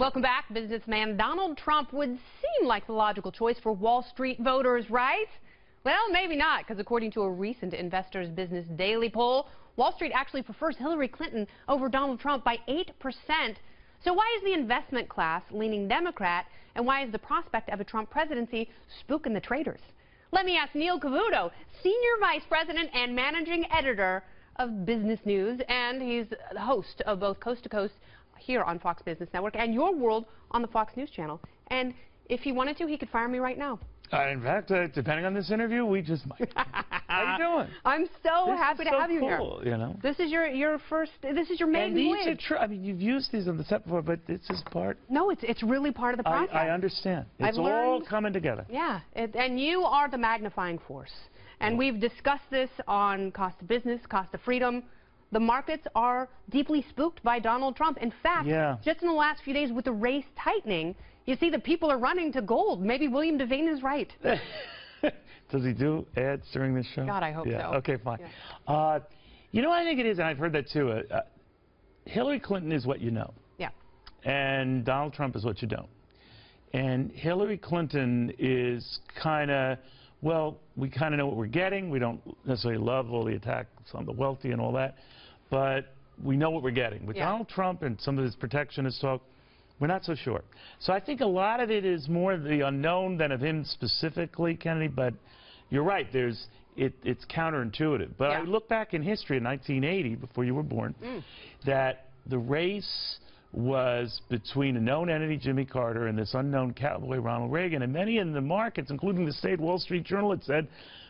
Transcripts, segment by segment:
Welcome back. Businessman Donald Trump would seem like the logical choice for Wall Street voters, right? Well, maybe not, because according to a recent Investors Business Daily poll, Wall Street actually prefers Hillary Clinton over Donald Trump by 8%. So why is the investment class leaning Democrat, and why is the prospect of a Trump presidency spooking the traders? Let me ask Neil Cavuto, Senior Vice President and Managing Editor of Business News, and he's the host of both Coast to Coast here on Fox Business Network and Your World on the Fox News Channel. And if he wanted to, he could fire me right now. In fact, depending on this interview, we just might. How you doing? I'm so happy to have you here. You know, this is your first. This is your maiden voyage. And these are I mean, you've used these on the set before, but this is part. No, it's really part of the process. I understand. It's all coming together. Yeah, and you are the magnifying force. And we've discussed this on Cost of Business, Cost of Freedom. The markets are deeply spooked by Donald Trump. In fact, just in the last few days with the race tightening, you see that people are running to gold. Maybe William Devane is right. Does he do ads during this show? God, I hope so. Okay, fine. Yeah. You know what I think it is, and I've heard that too. Hillary Clinton is what you know. Yeah. And Donald Trump is what you don't. And Hillary Clinton is kind of, well, we kind of know what we're getting. We don't necessarily love all the attacks on the wealthy and all that, but we know what we're getting. With Donald Trump and some of his protectionist talk, we're not so sure. So I think a lot of it is more the unknown than of him specifically, Kennedy, but you're right. It's counterintuitive. But I look back in history in 1980, before you were born, that the race was between a known entity, Jimmy Carter, and this unknown cowboy, Ronald Reagan. And many in the markets, including the state Wall Street Journal, had said,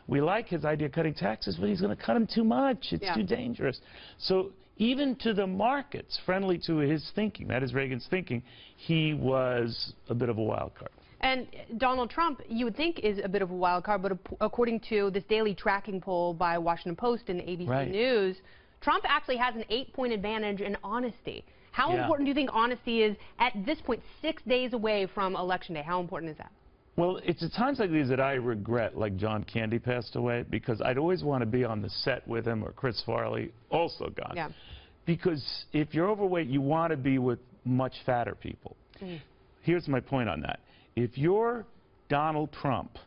we like his idea of cutting taxes, but he's going to cut them too much. It's too dangerous. So even to the markets, friendly to his thinking, that is Reagan's thinking, he was a bit of a wild card. And Donald Trump, you would think, is a bit of a wild card, but according to this daily tracking poll by Washington Post and ABC News, Trump actually has an 8-point advantage in honesty. How important do you think honesty is at this point, 6 days away from Election Day? How important is that? Well, it's at times like these that I regret, like John Candy passed away, because I'd always want to be on the set with him, or Chris Farley, also gone. Yeah. Because if you're overweight, you want to be with much fatter people. Here's my point on that. If you're Donald Trump,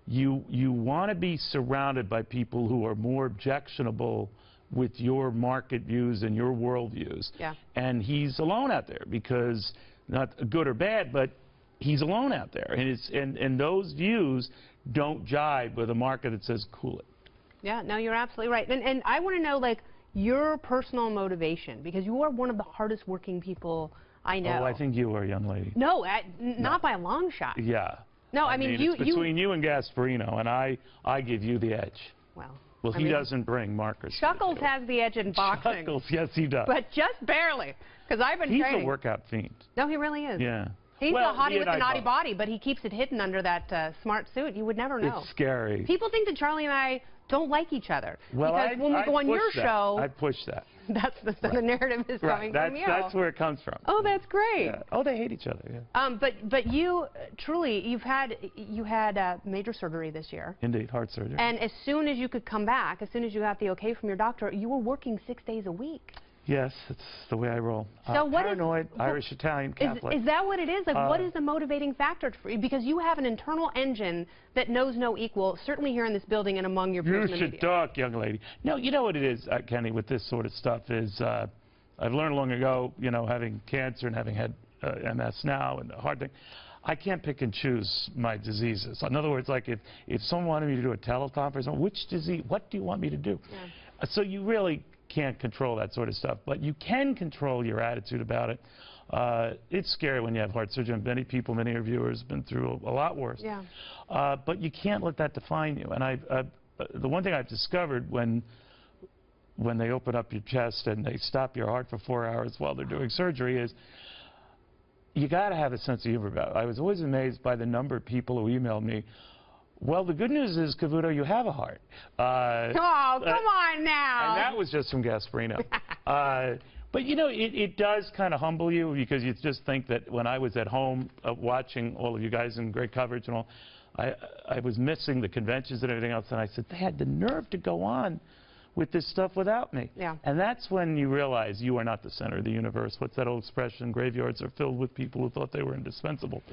you want to be surrounded by people who are more objectionable with your market views and your world views. And he's alone out there, because not good or bad, but he's alone out there. And those views don't jibe with a market that says cool it. Yeah, no, you're absolutely right. And I want to know, like, your personal motivation, because you are one of the hardest working people I know. Oh, I think you are, young lady. No, not by a long shot. Yeah. No, I mean it's between you and Gasparino, and I give you the edge. Well, he doesn't bring markers. Chuckles has the edge in boxing. Chuckles, yes, he does. But just barely, because I've been training. He's a workout fiend. No, he really is. Yeah. He's a hottie with a naughty body, but he keeps it hidden under that smart suit. You would never know. It's scary. People think that Charlie and I don't like each other. Well, because when we go on your show, I push that. That's the narrative is coming from you. That's where it comes from. Oh, that's great. Yeah. Oh, they hate each other. Yeah. But you truly, you had major surgery this year. Indeed, heart surgery. And as soon as you could come back, as soon as you got the okay from your doctor, you were working 6 days a week. Yes, it's the way I roll. So paranoid, Irish, Italian, Catholic. Is that what it is? Like, what is the motivating factor for you? Because you have an internal engine that knows no equal, certainly here in this building and among your peers in the media. You should talk, young lady. No, you know what it is, Kenny, with this sort of stuff is, I've learned long ago, you know, having cancer and having had MS now and the heart thing, I can't pick and choose my diseases. In other words, like if someone wanted me to do a teleconference, which disease, what do you want me to do? So you really can't control that sort of stuff, but you can control your attitude about it. It's scary when you have heart surgery. Many people, many interviewers have been through a lot worse. But you can't let that define you. And the one thing I've discovered when they open up your chest and they stop your heart for 4 hours while they're doing surgery is you got to have a sense of humor about it. I was always amazed by the number of people who emailed me, well, the good news is, Cavuto, you have a heart. Oh, come on now. And that was just from Gasparino. But, you know, it does kind of humble you, because you just think that when I was at home watching all of you guys in great coverage and all, I was missing the conventions and everything else, and I said, they had the nerve to go on with this stuff without me. Yeah. And that's when you realize you are not the center of the universe. What's that old expression? Graveyards are filled with people who thought they were indispensable.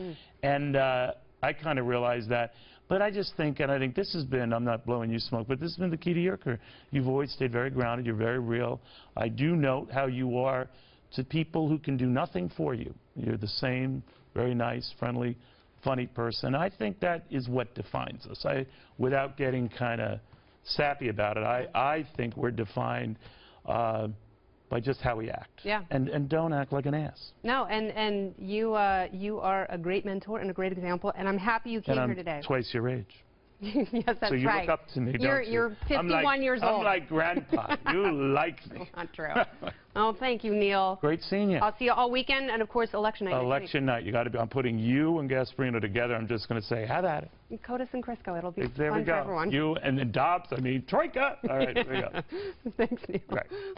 And I kind of realized that. But I just think, and I think this has been, I'm not blowing you smoke, but this has been the key to your career. You've always stayed very grounded. You're very real. I do note how you are to people who can do nothing for you. You're the same, very nice, friendly, funny person. I think that is what defines us. Without getting kind of sappy about it, I think we're defined by just how we act. Yeah. And don't act like an ass. No, and you are a great mentor and a great example, and I'm happy you came here today. Twice your age. Yes, that's right. So you look up to me, don't you? You're 51 years old. I'm like Grandpa. You like me. Not true. Oh, thank you, Neil. Great seeing you. I'll see you all weekend, and of course, election night. Election night. You got to be. I'm putting you and Gasparino together. I'm just going to say, have at it. CODIS and Crisco. It'll be There fun we go. for everyone. You and then Dobbs. I mean, Troika. All right, there we go. Thanks, Neil. Right.